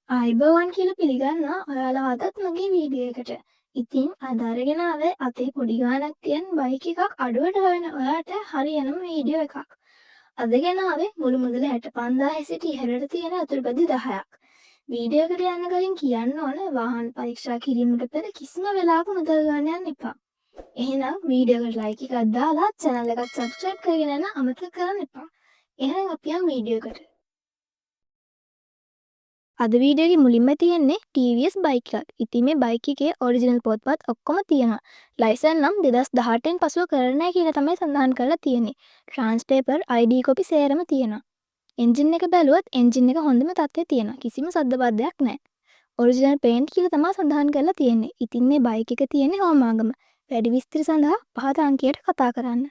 අයිබෝවන් කියලා පිළිගන්නවා ඔයාලා අදත් මගේ වීඩියෝ එකට. ඉතින් අද අරගෙන ආවේ අතේ පොඩි ගාණක් තියෙන බයික් එකක් අඩුවට හොයන ඔයාට හරියනම වීඩියෝ එකක්. අද ගෙන ආවේ මුළු මුදල 65000 සිට ඉහළට තියෙන අතුරුපැදි 10ක්. වීඩියෝ එකට යන්න කලින් කියන්න ඕන වාහන පරීක්ෂා කිරීමට පෙර කිසිම වෙලාවක මුදල් ගන්න යන්න එපා. එහෙනම් වීඩියෝ එකට ලයික් එකක් දාලා channel එකත් subscribe කරගෙන යන්න අමතක කරන්න එපා. එහෙනම් අපි යමු වීඩියෝ එකට. අද වීඩියෝගේ මුලින්ම තියෙන්නේ TVS බයික් එකක්. ඉතින් මේ බයික් එකේ ඔරිජිනල් පොත්පත් ඔක්කොම තියෙනවා. ලයිසන් නම් 2018න් පසුව කරලා නැහැ කියලා තමයි සඳහන් කරලා තියෙන්නේ. ට්‍රාන්ස් පේපර්, ID කොපි සේරම තියෙනවා. එන්ජින් එක බැලුවත් එන්ජින් එක හොඳම තත්ත්වයේ තියෙනවා. කිසිම සද්දබද්දයක් නැහැ. ඔරිජිනල් පේන්ට් කියලා තමයි සඳහන් කරලා තියෙන්නේ. ඉතින් මේ බයික් එක තියෙන්නේ හෝමාගම. වැඩි විස්තර සඳහා පහත අංකයට කතා කරන්න.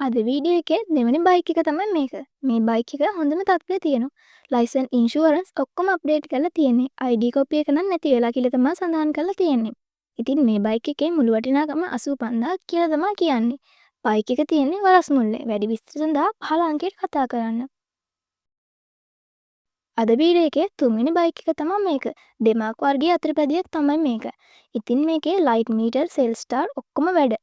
අද වීඩියෝ එකේ දෙවෙනි බයික් එක තමයි මේක. මේ බයික් එක හොඳම තත්ත්වයේ තියෙනවා. ලයිසන් ඉන්ෂුරන්ස් ඔක්කොම අප්ඩේට් කරලා තියෙන්නේ. ID කොපි එක නම් නැති වෙලා කියලා තමයි සඳහන් කරලා තියෙන්නේ. ඉතින් මේ බයික් එකේ මුළු වටිනාකම 85000ක් කියලා තමයි කියන්නේ. බයික් එක තියෙන්නේ වරස් මුල්ලේ. වැඩි විස්තර සඳහා පහළ අංකයට කතා කරන්න. අද වීඩියෝ එකේ තුන්වෙනි බයික් එක තමයි මේක. ඩෙමාක් වර්ගයේ අතරපැදියක් තමයි මේක. ඉතින් මේකේ ලයිට් මීටර්, සෙල් ස්ටාර් ඔක්කොම වැඩ.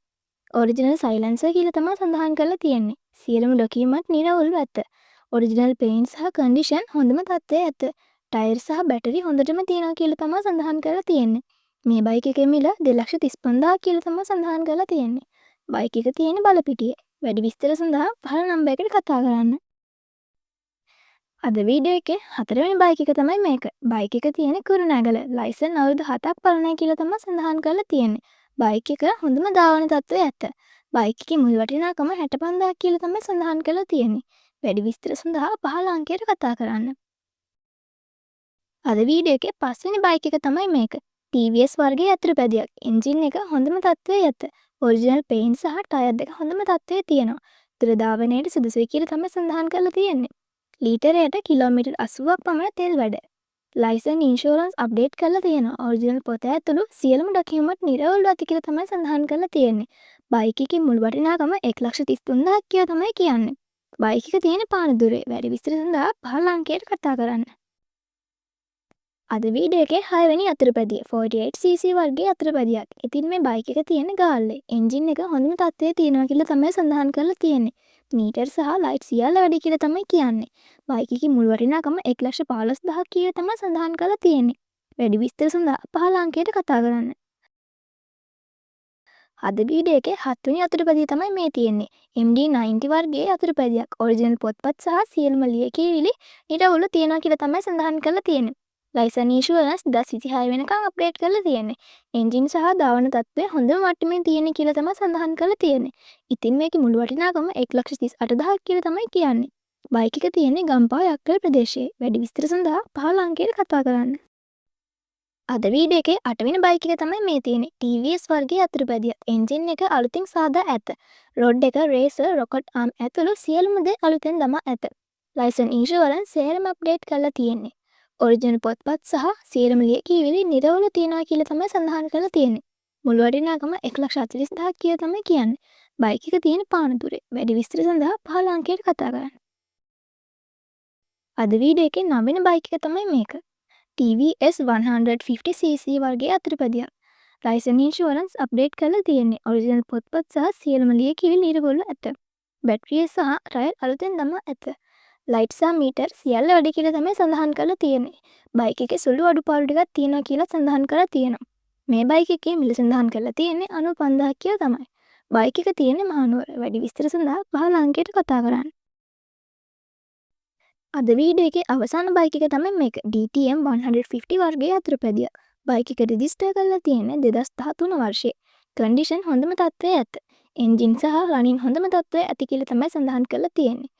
ඔරිජිනල් සයිලන්සර් කියලා තමයි සඳහන් කරලා තියෙන්නේ. සියලුම ඩොකියුමන්ට් නිරවුල්ව ඇත. ඔරිජිනල් පේන්ට් සහ කන්ඩිෂන් හොඳම තත්ත්වයේ ඇත. ටයර් සහ බැටරි හොඳටම තියෙනවා කියලා තමයි සඳහන් කරලා තියෙන්නේ. මේ බයික් එකේ මිල 235000 කියලා තමයි සඳහන් කරලා තියෙන්නේ. බයික් එක තියෙන බලපිටියේ. වැඩි විස්තර සඳහා පහළ නම්බර් එකට කතා කරන්න. අද වීඩියෝ එකේ හතරවෙනි බයික් එක තමයි මේක. බයික් එක තියෙන කුරුණෑගල. ලයිසන් අවුරුදු 7ක් පරණයි කියලා තමයි සඳහන් කරලා තියෙන්නේ. බයික් එක හොඳම ධාවන තත්ත්වයේ ඇත. බයික් එකේ මුල් වටිනාකම 65000 කියලා තමයි සඳහන් කරලා තියෙන්නේ. වැඩි විස්තර සඳහා පහළ අංකයට කතා කරන්න. අද වීඩියෝ එකේ පස්වෙනි බයික් එක තමයි මේක. TVS වර්ගයේ අතුරුපැදියක්. එන්ජින් එක හොඳම තත්ත්වයේ ඇත. ඔරිජිනල් පේන්ට් සහ ටයර් දෙක හොඳම තත්ත්වයේ තියෙනවා. දුර ධාවනයට සුදුසුයි කියලා තමයි සඳහන් කරලා තියෙන්නේ. ලීටරයට කිලෝමීටර් 80ක් පමණ තෙල් වැඩ. ලයිසන් ඉන්ෂුරන්ස් අප්ඩේට් කරලා තියෙනවා. ඔරිජිනල් පොත ඇතුළු සියලුම ඩොකියුමන්ට් නිරවුල්ව ඇති කියලා තමයි සඳහන් කරලා තියෙන්නේ. බයික් එකේ මුල් වටිනාකම 133000ක් කියලා තමයි කියන්නේ. බයික් එක තියෙන පානදුරේ. වැඩි විස්තර සඳහා පහළ අංකයට කතා කරන්න. අද වීඩියෝ එකේ 6 වෙනි අතුරුපැදිය 48cc වර්ගයේ අතුරුපැදියක්. ඉතින් මේ බයික් එක තියෙන ගාල්ලේ. එන්ජින් එක හොඳම තත්ත්වයේ තියෙනවා කියලා තමයි සඳහන් කරලා තියෙන්නේ. මීටර් සහ ලයිට් සියල්ල වැඩි කියලා තමයි කියන්නේ. බයික් එකේ මුල් වටිනාකම 115000ක් කියලා තමයි සඳහන් කරලා තියෙන්නේ. වැඩි විස්තර සඳහා පහළ අංකයට කතා කරන්න. අද වීඩියෝ එකේ 7 වෙනි අතුරුපැදිය තමයි මේ තියෙන්නේ. MD90 වර්ගයේ අතුරුපැදියක්. ඔරිජිනල් පොත්පත් සහ සියලුම ලියකියවිලි නිරවුල්ව තියෙනවා කියලා තමයි සඳහන් කරලා තියෙන්නේ. ලයිසන් ඉන්ෂුරන්ස් 2026 වෙනකන් අප්ඩේට් කරලා තියෙන්නේ. එන්ජින් සහ ධාවන තත්ත්වය හොඳම මට්ටමේ තියෙන කියලා තමයි සඳහන් කරලා තියෙන්නේ. ඉතින් මේකේ මුළු වටිනාකම 138000ක් කියලා තමයි කියන්නේ. බයික් එක තියෙන්නේ ගම්පහ යක්කල් ප්‍රදේශයේ. වැඩි විස්තර සඳහා පහළ අංකයට කතා කරන්න. අද වීඩියෝ එකේ 8 වෙනි බයික් එක තමයි මේ තියෙන්නේ. TVS වර්ගයේ අතුරුපැදියක්. එන්ජින් එක අලුතින් සාදා ඇත. රොඩ් එක, රේසර්, රොකට් ආම් ඇතුළු සියලුම දේ අලුතෙන් දමා ඇත. ලයිසන් ඉන්ෂුරන්ස් සේරම අප්ඩේට් කරලා තියෙන්නේ. ඔරිජිනල් පොත්පත් සහ සියලුම ලියකියවිලි නිරවුල තියෙනවා කියලා තමයි සඳහන් කරලා තියෙන්නේ. මුළු වටිනාකම 140000ක් කියලා තමයි කියන්නේ. බයික් එක තියෙන පානදුරේ. වැඩි විස්තර සඳහා පහළ අංකයට කතා කරන්න. අද වීඩියෝ එකේ 9 වෙනි බයික් එක තමයි මේක. TVS 150cc වර්ගයේ අතුරුපැදියක්. ලයිසන් ඉන්ෂුරන්ස් අප්ඩේට් කරලා තියෙන්නේ. ඔරිජිනල් පොත්පත් සහ සියලුම ලියකියවිලි නිරවුල්ව ඇත. බැටරිය සහ ටයර් අලුතෙන් දමා ඇත. ලයිට් සහ මීටර් සියල්ල වැඩි කියලා තමයි සඳහන් කරලා තියෙන්නේ. බයික් එකේ සුළු අඩුපාඩු ටිකක් තියෙනවා කියලා සඳහන් කරලා තියෙනවා. මේ බයික් එකේ මිල සඳහන් කරලා තියෙන්නේ 95000ක් කියලා තමයි. බයික් එක තියෙන්නේ මහනුවර. වැඩි විස්තර සඳහා පහළ අංකයට කතා කරන්න. අද වීඩියෝ එකේ අවසාන බයික් එක තමයි මේක. DTM 150 වර්ගයේ අතුරුපැදියක්. බයික් එක රෙජිස්ටර් කරලා තියෙන්නේ 2013 වර්ෂයේ. කන්ඩිෂන් හොඳම තත්ත්වයේ ඇත. එන්ජින් සහ රනින් හොඳම තත්ත්වයේ ඇති කියලා තමයි සඳහන් කරලා තියෙන්නේ.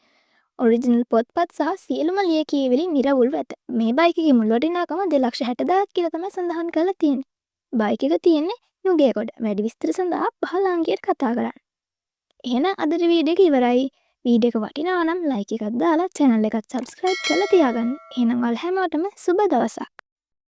ඔරිජිනල් පොත්පත් සහ සියලුම ලියකියවිලි නිරවුල්ව ඇත. මේ බයික් එකේ මුල් වටිනාකම 260000ක් කියලා තමයි සඳහන් කරලා තියෙන්නේ. බයික් එක තියෙන්නේ නුගේගොඩ. වැඩි විස්තර සඳහා පහළ අංකයට කතා කරන්න. එහෙනම් අද වීඩියෝ එක ඉවරයි. වීඩියෝ එක වටිනවා නම් ලයික් එකක් දාලා channel එකත් subscribe කරලා තියාගන්න. එහෙනම් ඔයාලා හැමෝටම සුබ දවසක්.